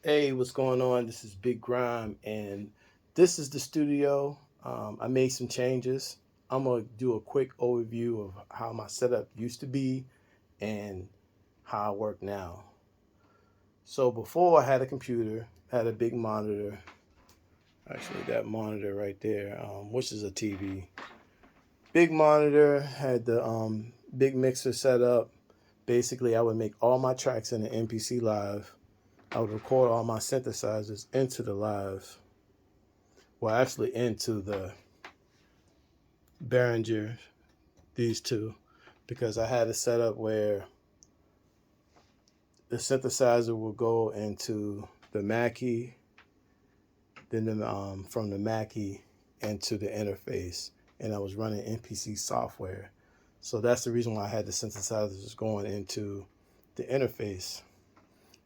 Hey, what's going on? This is Big Grime, and this is the studio. I made some changes. I'm gonna do a quick overview of how my setup used to be and how I work now. So before I had a computer, had a big monitor. Actually, that monitor right there, which is a TV. Big monitor had the big mixer set up. Basically, I would make all my tracks in the MPC Live. I would record all my synthesizers into the live. Well, actually, into the Behringer, these two, because I had it set up where the synthesizer will go into the Mackie, then from the Mackie into the interface, and I was running MPC software. So that's the reason why I had the synthesizers going into the interface.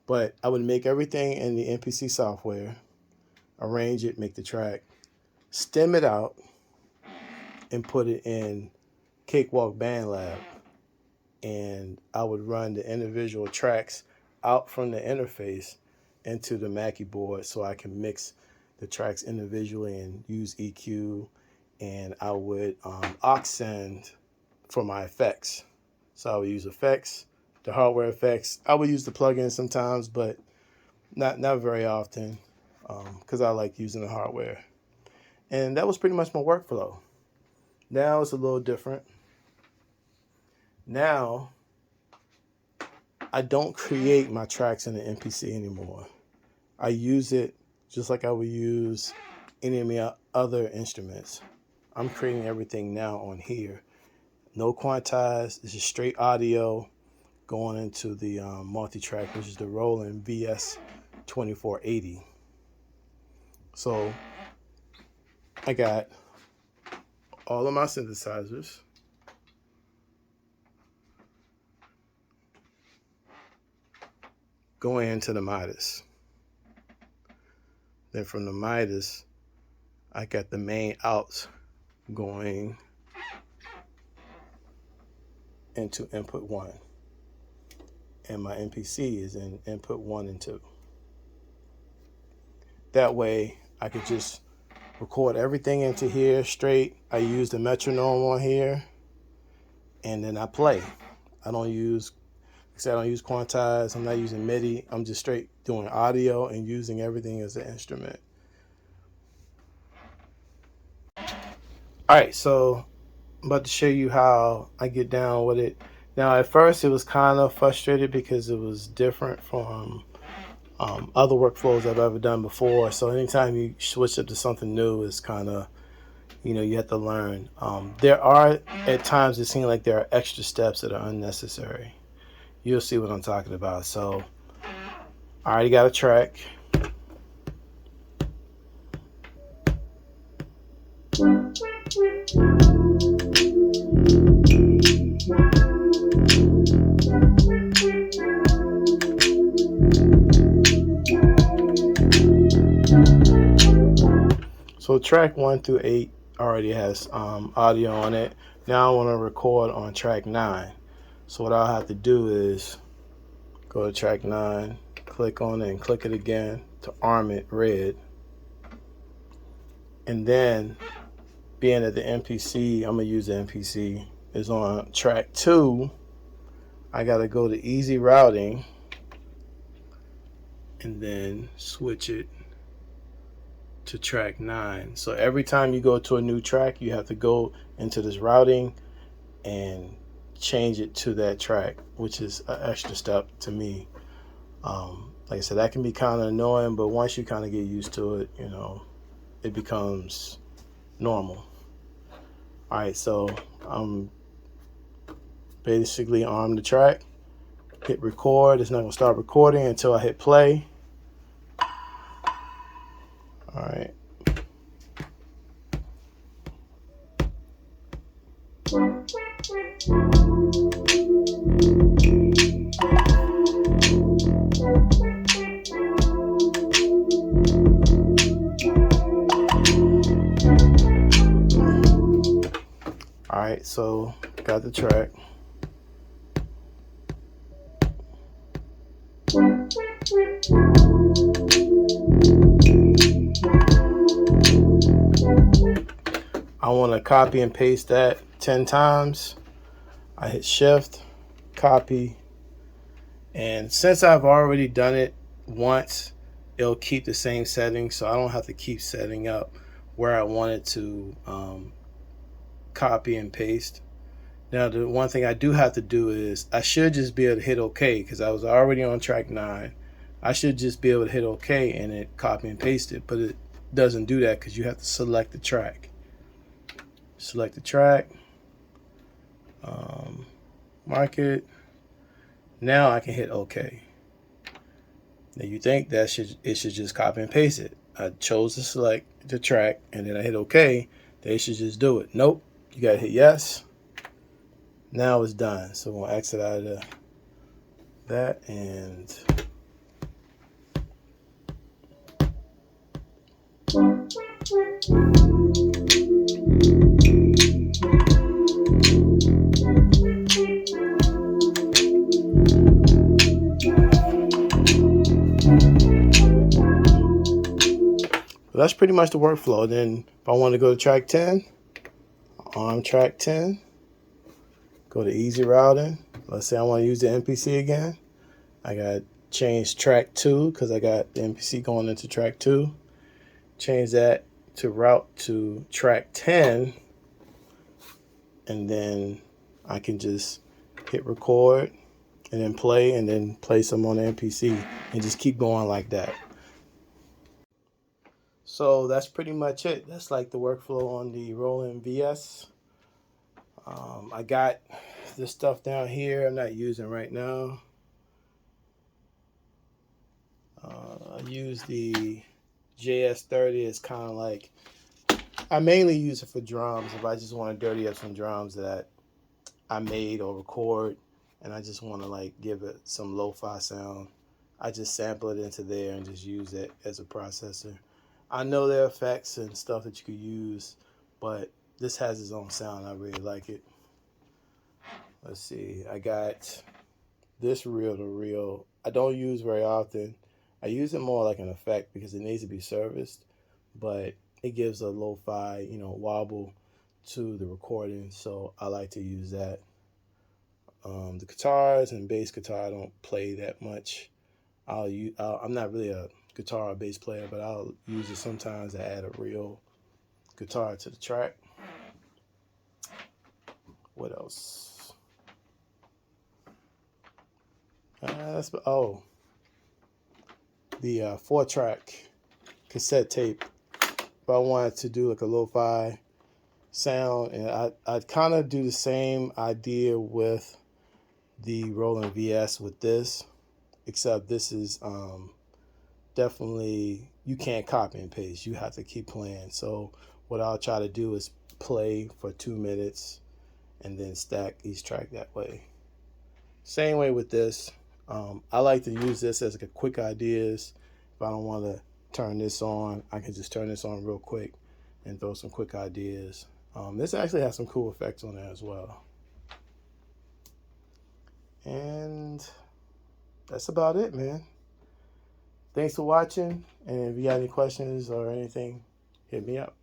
But I would make everything in the MPC software, arrange it, make the track, stem it out, and put it in Cakewalk BandLab. And I would run the individual tracks out from the interface into the Mackie board so I can mix the tracks individually and use EQ. And I would aux send for my effects. So I would use effects, the hardware effects. I would use the plugins sometimes, but not very often because I like using the hardware. And that was pretty much my workflow. Now it's a little different. Now I don't create my tracks in the MPC anymore. I use it just like I would use any of my other instruments. I'm creating everything now on here. No quantized. This is straight audio going into the multi-track, which is the Roland VS-2480. So I got all of my synthesizers. Going into the Midas. Then from the Midas, I got the main outs going into input 1. And my MPC is in input 1 and 2. That way, I could just record everything into here straight. I use the metronome on here, and then I play. I don't use quantize. I'm not using MIDI. I'm just straight doing audio and using everything as an instrument. All right, so I'm about to show you how I get down with it. Now, at first, it was kind of frustrated because it was different from other workflows I've ever done before. So anytime you switch up to something new, it's kind of, you have to learn. There are, at times, it seems like there are extra steps that are unnecessary. You'll see what I'm talking about. So I already got a track. So track 1 through 8 already has audio on it. Now I want to record on track 9. So what I'll have to do is go to track 9, click on it and click it again to arm it red. And then, being that the MPC, I'm going to use the MPC, is on track 2, I got to go to easy routing and then switch it to track 9. So every time you go to a new track, you have to go into this routing and change it to that track, which is an extra step to me. Like I said, that can be kind of annoying, but once you kind of get used to it, it becomes normal. All right, so I'm basically arm the track, hit record. It's not going to start recording until I hit play. All right. All right, so got the track. I want to copy and paste that 10 times. I hit shift, copy, and since I've already done it once, it'll keep the same settings, so I don't have to keep setting up where I want it to copy and paste. Now, the one thing I do have to do is I should just be able to hit OK because I was already on track 9. I should just be able to hit OK and it copy and paste it, but it doesn't do that because you have to select the track. Select the track, mark it. Now I can hit OK. Now you think that it should just copy and paste it. I chose to select the track and then I hit OK. They should just do it. Nope. You gotta hit yes. Now it's done. So we'll exit out of that and that's pretty much the workflow. Then if I want to go to track 10, on track 10, go to easy routing. Let's say I want to use the MPC again. I got to change track 2 because I got the MPC going into track 2. Change that to route to track 10. And then I can just hit record and then play and then play some on the MPC and just keep going like that. So that's pretty much it. That's like the workflow on the Roland VS. I got this stuff down here I'm not using right now. I use the JS30 as kind of like, I mainly use it for drums if I just want to dirty up some drums that I made or record and I just want to like give it some lo-fi sound. I just sample it into there and just use it as a processor. I know there are effects and stuff that you could use, but this has its own sound. I really like it. Let's see. I got this reel-to-reel. I don't use very often. I use it more like an effect because it needs to be serviced, but it gives a lo-fi, wobble to the recording, so I like to use that. The guitars and bass guitar I don't play that much. I'm not really a guitar or bass player, but I'll use it sometimes to add a real guitar to the track. What else? The 4-track cassette tape. If I wanted to do like a lo-fi sound, and I'd kind of do the same idea with the Roland VS with this, except this is definitely, you can't copy and paste. You have to keep playing. So what I'll try to do is play for 2 minutes and then stack each track that way. Same way with this. I like to use this as like a quick ideas. If I don't want to turn this on, I can just turn this on real quick and throw some quick ideas. This actually has some cool effects on it as well. And that's about it, man. Thanks for watching, and if you got any questions or anything, hit me up.